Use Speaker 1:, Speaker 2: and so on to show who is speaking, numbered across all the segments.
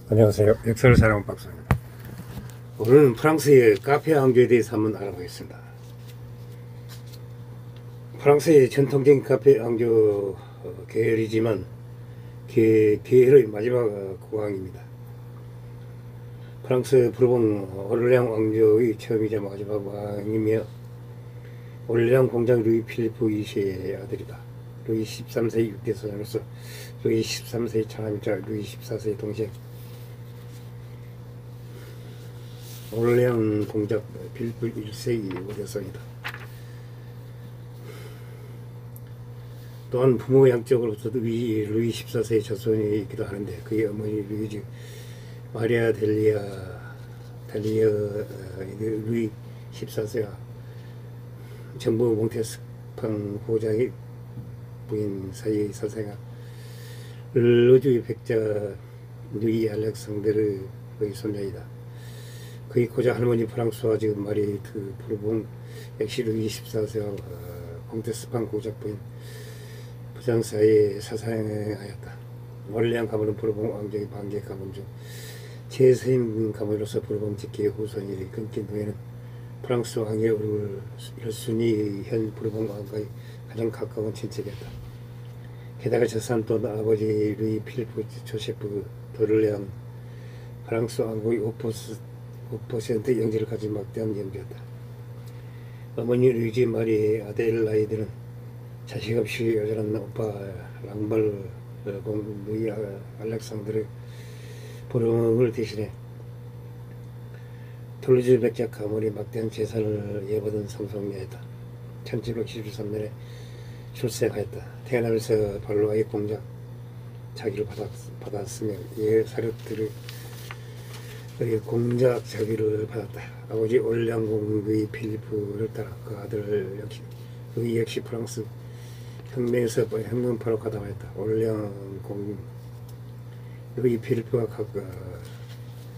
Speaker 1: 안녕하세요. 역사를 사랑하는 박사입니다. 오늘은 프랑스의 카페 왕조에 대해서 한번 알아보겠습니다. 프랑스의 전통적인 카페 왕조 계열이지만 계열의 마지막 국왕입니다. 프랑스 부르봉 오르레앙 왕조의 처음이자 마지막 왕이며 오르레앙 공장 루이 필리프 2세의 아들이다. 루이 13세의 6대 손으로서 루이 13세의 차남자 루이 14세의 동생 오르레앙 공작 필리프 1세의 우려성이다. 또한 부모 양쪽으로서도 루이 14세의 자손이기도 하는데 그의 어머니 루이즈 마리아 델리아 루이 14세와 정부 몽테스팡 보장의 부인 사이의 사생아 르주의 백자 루이 알렉산드르의 손자이다. 그의 고자 할머니 프랑스와 지금 마리에트 부르봉 역시 루이 14세와 몽테스팡 고작 부인 부장 사이에 사상하였다. 오르레앙 가문은 부르봉 왕족의 반개 가문 중 제세인 가문으로서 부르봉 직계의 후손이 끊긴 후에는 프랑스 왕의 1순위 현 부르봉 왕과의 가장 가까운 친척이었다. 게다가 저산 또 아버지 루이 필리프 조세프 도르레앙 프랑스 왕국의 5% 영지를 가진 막대한 영주였다. 어머니 루이즈 마리 아델라이드는 자식 없이 여전한 오빠 랑발 공 루이 알렉산드르 부르봉을 대신해 툴루즈 백작 가문이 막대한 재산을 예받은 삼성녀였다. 1773년에 출생하였다. 태어나면서 발로아의 공작 자기를 받았으며 예 사력들의 공작 자기를 받았다. 아버지 오르레앙 공 루이 필리프를 따라 그 아들 루이 역시 프랑스 혁명에서 혁명파로 가담하였다. 오르레앙 공 루이 필리프가 각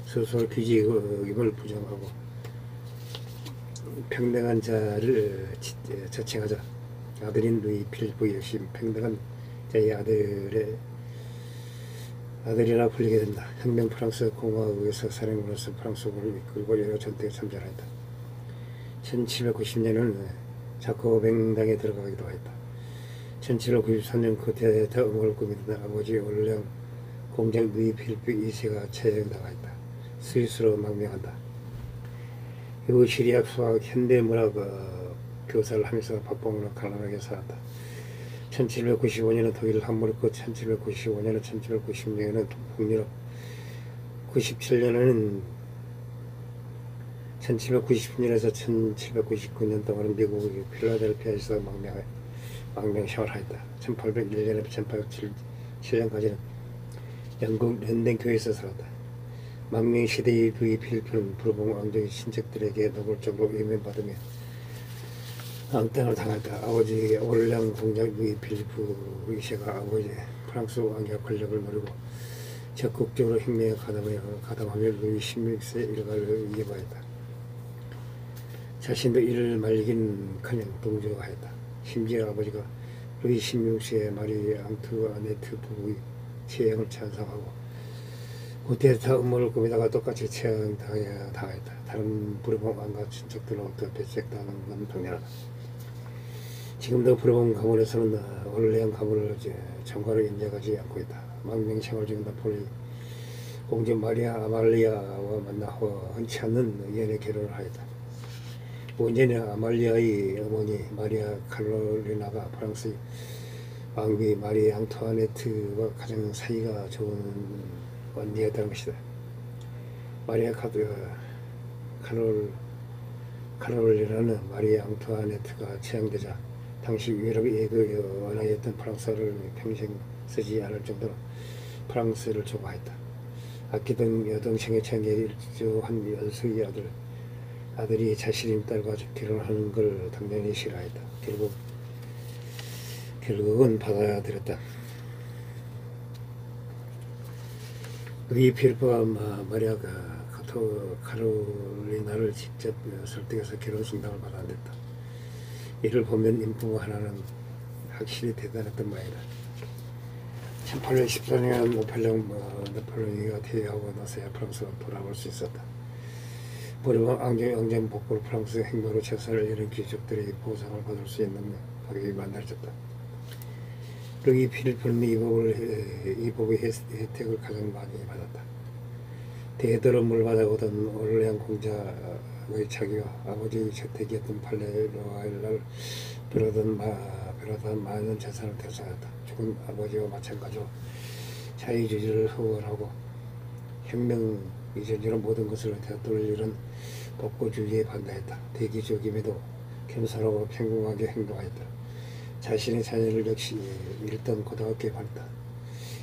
Speaker 1: 스스로 귀직임을 부정하고 평등한 자를 자칭하자 아들인 루이 필리프 역시 평등한 자의 아들이라 불리게 된다. 혁명 프랑스 공화국에서 사령으로서 프랑스군을 이끌고 여러 전투에 참전하였다. 1790년에는 자코뱅당에 들어가기도 하였다. 1793년 쿠데타 음모를 꾸미던 아버지 오르레앙 공장 루이 필리프 2세가 처형당하였다. 스위스로 망명한다. 이후 시리학, 수학, 현대문학 교사를 하면서 박봉으로 가난하게 살았다. 1795년은 독일 함부르크, 1795년은 1796년은 북유럽, 1790년에서 1799년 동안은 미국 필라델피아에서 망명 생활하였다. 1801년에서 1807년까지는 영국 런던 교회에서 살았다. 망명 시대의 루이 필리프는 부르봉 왕족의 친척들에게 노골적으로 외면받으며 앙땅을 당했다. 아버지 오르레앙 공작 루이 필리프 2세가 아버지 프랑스 왕의 권력을 노리고 적극적으로 혁명에 가담하며 루이 16세 일가를 이어받았다. 자신도 이를 말리긴커녕 동조하였다. 심지어 아버지가 루이 16세의 마리 앙투아네트 부부의 처형을 찬성하고 쿠데타 음모를 꾸미다가 똑같이 처형당했다. 다른 부르봉 왕과 친척들로부터 배척당하는 건 당연하다. 지금도 부르봉 가문에서는 오르레앙 가문을 정과로 인정하지 않고 있다. 망명 생활 중 나폴리 공주 마리아 아말리아와 만나 흔치 않는 연애 결혼을 하였다. 원제는 아말리아의 어머니 마리아 칼로리나가 프랑스 왕비 마리 앙투아네트와 가장 사이가 좋은 언니였다는 것이다. 마리아 카롤리나는 마리아 앙투아네트가 처형되자 당시 유럽의 원하였던 프랑스어를 평생 쓰지 않을 정도로 프랑스를 좋아했다. 아끼던 여동생의 처형에 일조한 연수의 아들이 자신의 딸과 결혼하는 걸 당연히 싫어했다. 결국은 받아들였다. 루이 필리프가 마리아 카롤리나를 직접 설득해서 결혼식당을 마련했다. 이를 보면 인부 하나는 확실히 대단했던 모양이다. 1814년 나폴레옹이 퇴위하고 나서야 프랑스로 돌아올 수 있었다. 보리방 앙제 복부로 프랑스 행보로 제사를 이룬 귀족들이 보상을 받을 수 있는 가격이 만들어졌다. 루이 필리프는 이 법의 혜택을 가장 많이 받았다. 대대로 받아오던 올레앙 공작의 자기와 아버지 저택이었던 팔레로아일을 비롯한 많은 재산을 대사하였다. 죽은 아버지와 마찬가지로 자유주의를 후원하고 혁명 이전이란 모든 것을 되돌리는 법고주의에 반대했다. 대기족임에도 겸손하고 평범하게 행동하였다. 자신의 자녀를 역시 일단 고등학교에 보냈다.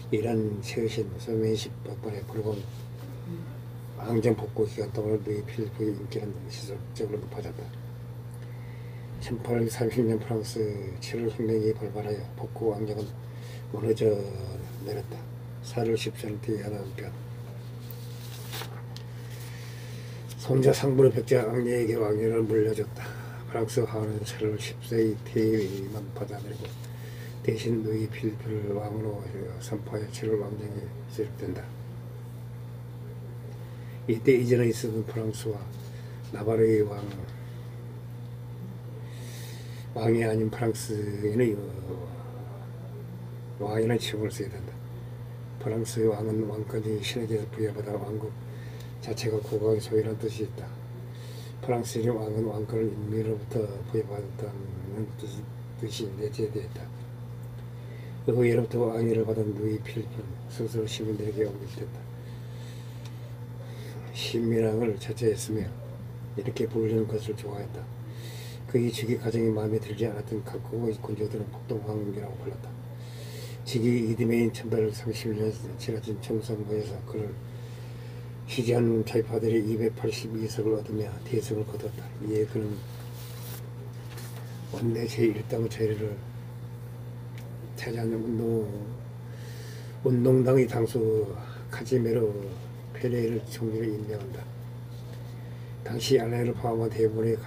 Speaker 1: 이란 최신 소면식 박벌에 불고 앙정 복고 기간 동안 루이 필리프의 인기는 지속적으로 높아졌다. 1830년 프랑스 7월 혁명이 발발하여 복고 앙정은 무너져 내렸다. 살을 10cm 하나 한편 손자 상부의 백자 앙리에게 왕위를 물려줬다. 프랑스 하원은 7월 10세의 퇴위만 받아들이고 대신 루이 필리프를 왕으로 선포하여 7월 왕정이 시작된다. 이때 이전에 있었던 프랑스와 나바르의 왕이 아닌 프랑스인의 왕이라는 칭호를 써야 된다. 프랑스의 왕은 왕권이 신에게서 부여받아 왕국 자체가 국왕의 소유라는 뜻이 있다. 프랑스인의 왕은 왕권을 인민으로부터 부여받았다는 뜻이 내재되어 있다. 의회로부터 왕위를 받은 루이 필리프는 스스로 시민들에게 옹립됐다. 신민왕을 자처했으며 이렇게 부르는 것을 좋아했다. 그의 즉위 과정이 마음에 들지 않았던 각국의 군주들은 폭동왕이라고 불렀다. 즉위 이듬해인 1831년 치러진 총선거에서 그를 지지한 좌파들이 282석을 얻으며 대승을 거뒀다. 이에 그는 원내 제1당 자리를 차지하는 운동당의 당수 카지메로 페레이를 총리를 임명한다. 당시 알레를 포함한 대부분의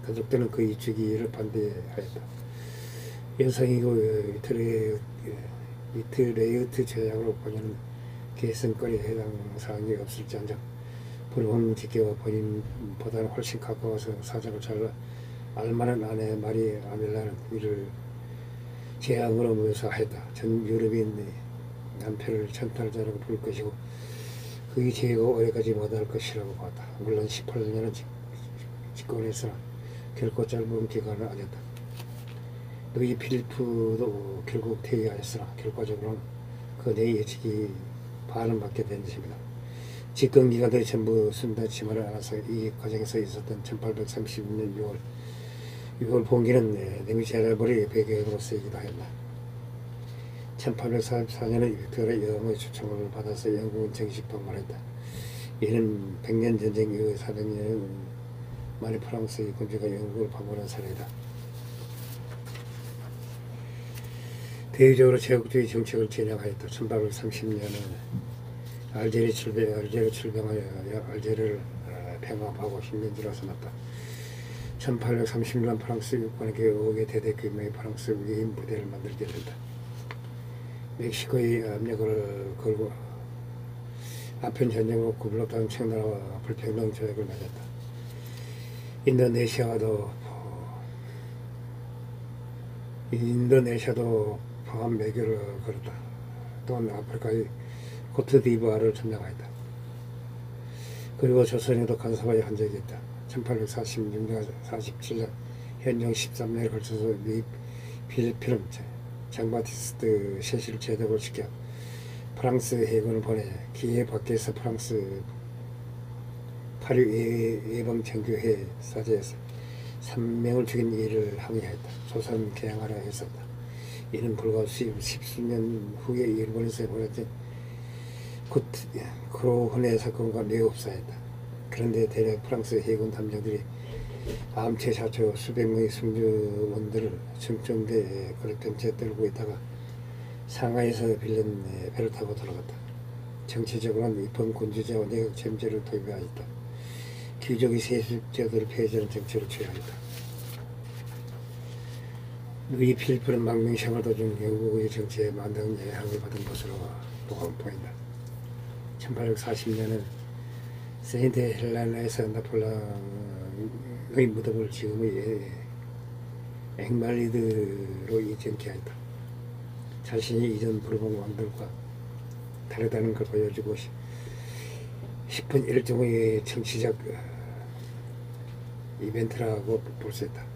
Speaker 1: 가족들은 그의 즉위를 반대하였다. 여성이고 위트레이트 조약으로 본인은 계승권에 해당 사항이 없을지언정 불법 직계와 본인보다는 훨씬 가까워서 사정을 잘 알만한 아내 마리 아멜라는 이를 재앙으로 묘사하였다. 전 유럽인 남편을 천탈자라고 부를 것이고 그의 죄가 오래가지 못할 것이라고 봤다. 물론 18년은 집권했으나 결코 짧은 기간을 아녔다. 루이 필리프도 결국 퇴위하였으나 결과적으로는 그 내 예측이 반응받게 된 것입니다. 집권기간들이 전부 순탄치만을 않아서 이 과정에서 있었던 1836년 6월 봉기는 네미제라블의 배경으로 쓰이기도 하였다. 1844년에 빅토리아 여왕의 초청을 받아서 영국은 정식 방문했다. 이는 100년 전쟁 이후 400년 만에 프랑스의 군주가 영국을 방문한 사례다. 대외적으로 제국주의 정책을 진행하였다. 1830년에 알제리를 출병하여 알제리를 평화하고 식민지로 삼았다. 1830년 프랑스 육군에게 5개 대대 규모의 프랑스 위인 부대를 만들게 된다. 멕시코의 압력을 걸고 아편 전쟁으로 구블록당 청나라와 불평등 조약을 맺었다. 인도네시아도 포함 매교를 걸었다. 또한 아프리카의 코트디부아를 점령하였다. 그리고 조선에도 간섭하여 한 적이 있다. 1846년 47년 현종 13년에 걸쳐서 루이 필리프는 장바티스트 셋을 제독을 시켜 프랑스 해군을 보내 기회 밖에서 프랑스 파리 예방정교회 사제에서 3명을 죽인 일을 항의하였다. 조선 개항하려 했었다. 이는 불과 십수년 후에 일본에서 벌어진 크로훈의 사건과 매우 흡사했다. 그런데 대략 프랑스 해군 함정들이 암체 자초 수백 명의 승조원들을 청정대에 그릇된 채 떨고 있다가 상하이에서 빌린 배를 타고 돌아갔다. 정치적으로는 입헌 군주제와 내각 잼제를 도입하였다. 귀족의 세습제도를 폐지하는 정책을 취하였다. 루이 필리프는 망명 생활 도중 영국의 정치에 많은 영향을 받은 것으로 보인다. 1840년은 세인트 헬레나에서 나폴레옹의 무덤을 지금의 앵말리드로 이전케하였다. 자신이 이전 부르봉 왕들과 다르다는 걸 보여주고 싶은 일종의 정치적 이벤트라고 볼 수 있다.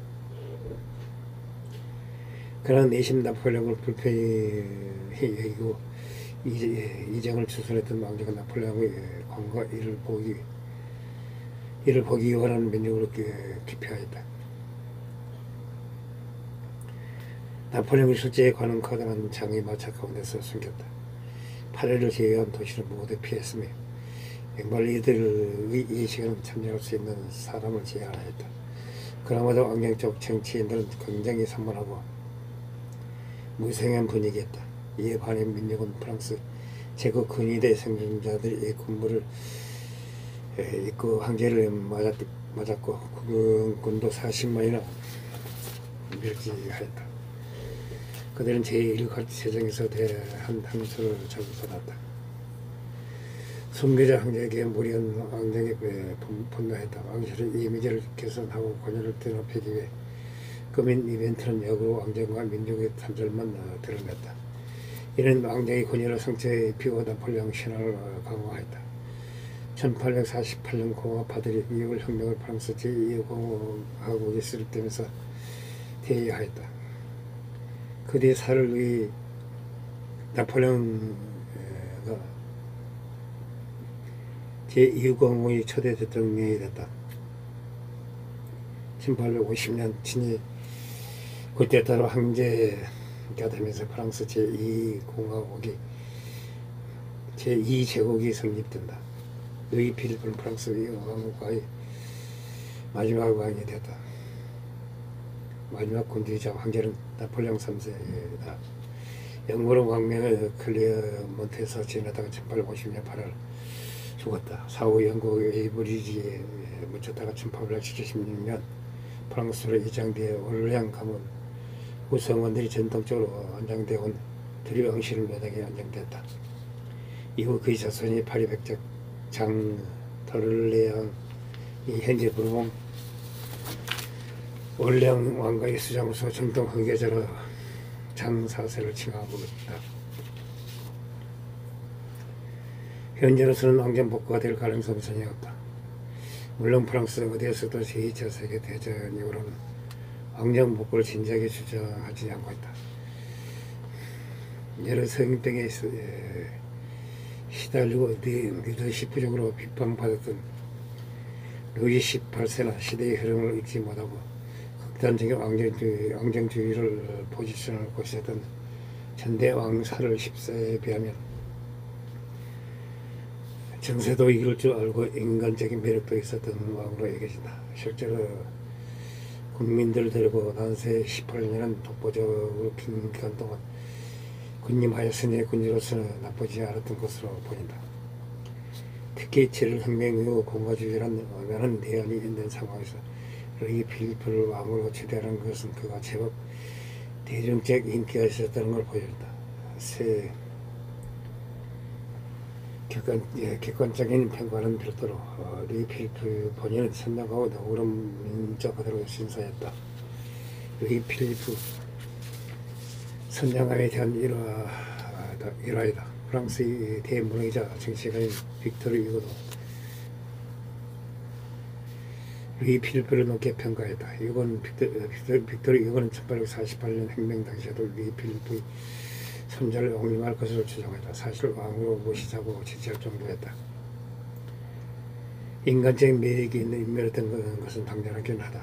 Speaker 1: 그러나 내심 나폴레옹을 불편히 여기고 이정을 추선했던 왕조가 나폴레옹의 관과 이를 보기 원하는 민족으로 기표하였다. 나폴레옹이 실제 관은 커다란 장의 마차 가운데서 숨겼다. 파리를 제외한 도시는 모두 피했으며 앵발리들의 예식에는 참여할 수 있는 사람을 제한하였다. 그나마도 왕정 쪽 정치인들은 굉장히 산만하고 무생한 분위기였다. 이에 반해 민족은 프랑스 제국 근위대 생존자들이 이 군부를 입고 황제를 맞았고 군도 40만이나 밀집하였다. 그들은 제1각 세정에서 대한 항소를 전받았다. 순교자 황제에게 무리한 왕정에 분노했다. 왕실은 이미지를 개선하고 권위를 드높이기 위해 꾸민 이벤트는 역으로 왕정과 민족의 단절만 드러냈다. 이는 왕정의 권위를 성체에 입히고 나폴레옹 신화를 강화했다. 1848년 공화파들이 2월 혁명을 프랑스 제2공화국이 수립되면서 대의하였다. 그 뒤에 사를 위해 나폴레옹가 제2공화국의 초대 대통령이 됐다. 1850년 친히 그때 따라 황제가 되면서 프랑스 제2공화국이 제2제국이 성립된다. 루이 필리프는 프랑스 왕국의 마지막 왕이 됐다. 마지막 군주이자 황제는 나폴레옹 3세다. 영국은 왕명의 클리어몬트에서 지내다가 1850년 8월 죽었다. 사후 영국 에이브리지에 묻혔다가 1876년 프랑스로 이장 뒤에 올레앙 가문 구성원들이 전통적으로 안장되어 온 드리왕실을 매당에 안정됐다. 이후 그의 자손이 파리 백작 장 터를레앙이 현재 부르봉 올레앙 왕가의 수장으로서 정통 후계자로 장 4세를 칭하고 있다. 현재로서는 왕정 복구가 될 가능성은 전혀 없다. 물론 프랑스 어디에서도 제2차 세계대전 이후로는 왕정 복구를 진지하게 주장하지 않고 있다. 여러 성인병에 시달리고 리더십부족으로 비판받았던 루이 18세나 시대의 흐름을 읽지 못하고 극단적인 왕정주의를 포지션을 고수했던 전대 왕사를 10세에 비하면 정세도 이길 줄 알고 인간적인 매력도 있었던 왕으로 여겨진다. 실제로 국민들을 데리고 난세 18년은 독보적으로 긴 기간 동안 군림하였으니 군주로서는 나쁘지 않았던 것으로 보인다. 특히 7혈혁명 이후 공화주의란 엄연한 내연이 있는 상황에서 루이 필리프를 왕으로 추대하는 것은 그가 제법 대중적 인기가 있었다는 걸 보여준다. 객관적인 평가는 별도로 루이 필리프 본인은 선명하고 너그러운 민족화대로 신사였다. 루이 필리프 선량함에 대한 일화이다. 프랑스의 대문화이자 정치가인 빅토르 이고도 루이 필리프를 높게 평가했다. 빅토르 이고는 1848년 혁명 당시에도 루이 필리프의 손자를 왕림할 것으로 추정했다. 사실 왕으로 모시자고 지지할 정도였다. 인간적인 매력이 있는 인물이었던 것은 당연하긴 하다.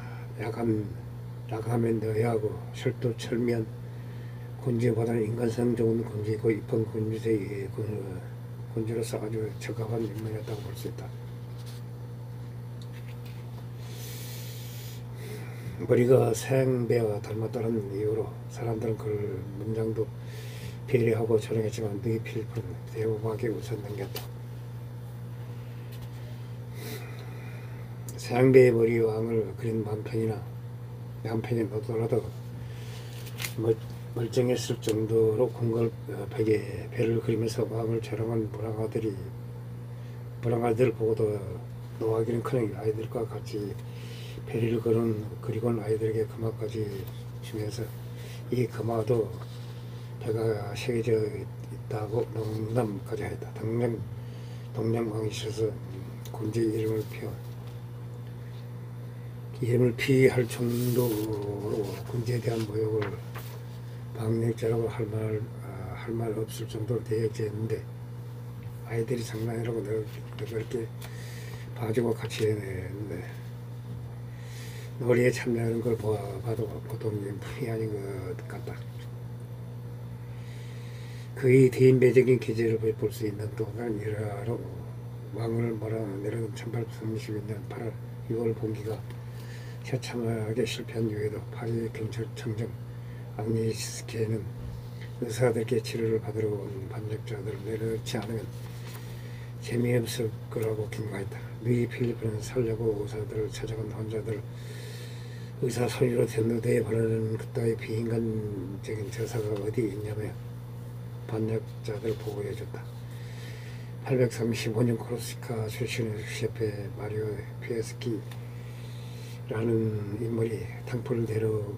Speaker 1: 야감에 너야하고 철도 철면 군주보다는 인간성 좋은 군주이고 입헌 군주로서 아주 적합한 인물이었다고 볼 수 있다. 머리가 생배와 닮았다는 이유로 사람들은 그 문장도 배려하고 조롱했지만 루이 필리프는 대우하게 우선 넘겼다. 생배의 머리 왕을 그린 만편이 나더라도 멀쩡했을 정도로 궁궐 벽에 배를 그리면서 마음을 자랑한 불황아들 보고도 노하기는커녕 아이들과 같이 배를 그리곤 아이들에게 금화까지 주면서 이 금화도 배가 새겨져 있다고 농담까지 하였다. 동량왕이셔서 곤지 이름을 피할 정도로 군지에 대한 모욕을 방력자라고 할 말 없을 정도로 대역했는데 아이들이 장난이라고 내가 그렇게 봐주고 같이 했는데 놀이에 참여하는 걸 봐도 보통 분이 아닌 것 같다. 그의 대인배적인 기질을 볼 수 있는 동안 일하러 왕을 몰아내려는 1832년 8월 6월 봉기가 처참하게 실패한 이후에도 파리 경찰청장 앙리스케는 의사들께 치료를 받으러 온 반역자들을 내려놓지 않으면 재미없을 거라고 경고했다. 루이 필리프는 살려고 의사들을 찾아간 환자들을 의사 소리로 전도대에 보내는 그따위 비인간적인 저사가 어디 있냐며 반역자들을 보호해줬다. 835년 코르시카 출신의 셰페 마리오 피에스키라는 인물이 탕포를 대로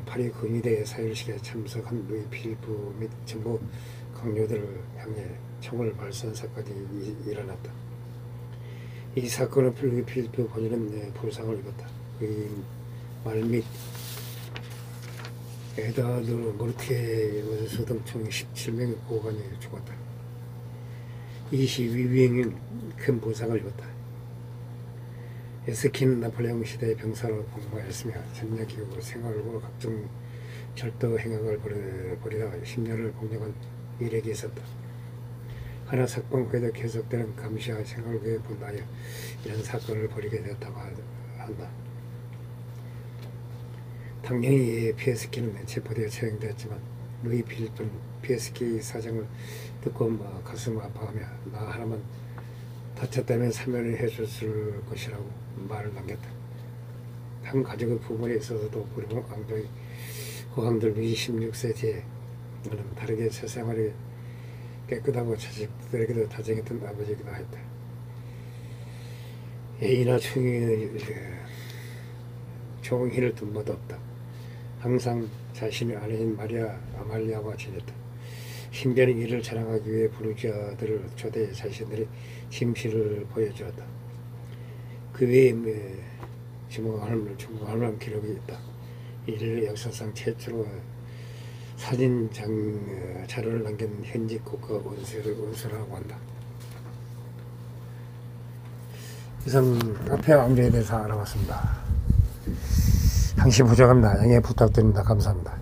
Speaker 1: 파리 근위대 사열식에 참석한 루이 필리프 및 정부 강요들을 향해 총을 발사한 사건이 일어났다. 이 사건은 루이 필리프 본인은 불상을 입었다. 그의 말 및 에드와르드 모르티에 원수 등 총 17명의 고관이 죽었다. 이 시위행은 큰 부상을 입었다. 에스킨 나폴레옹 시대의 병사로 복무하였으며 전략기구 생활고 각종 절도 행각을 벌이다가 10년을 복역한 이력이 있었다. 하나 사건 후에도 계속되는 감시와 생활구에 분하여 이런 사건을 벌이게 되었다고 한다. 당연히 피에스키는 체포되어 처형되었지만 루이 필리프는 피에스키 사정을 듣고 가슴 아파하며 나 하나만 다쳤다면 사면을 해줬을 것이라고 말을 남겼다. 한 가족의 부모에 있어서도 부르고 앙도의 고함들 루이 16세 뒤에 너는 다르게 세상을 깨끗하고 자식들에게도 다정했던 아버지이기도 했다. 애인이나 총희를 둔 바도 없다. 항상 자신의 아내인 마리아 아말리아와 지냈다. 신비한 일을 자랑하기 위해 부르주아들을 초대해 자신들의 심시를 보여주었다. 그 외에 중국할 만한 기록이 있다. 이를 역사상 최초로 사진 자료를 남긴 현직 국가 원수라고 한다. 이상 카페 왕조에 대해서 알아봤습니다. 항시 부족합니다. 양해 부탁드립니다. 감사합니다.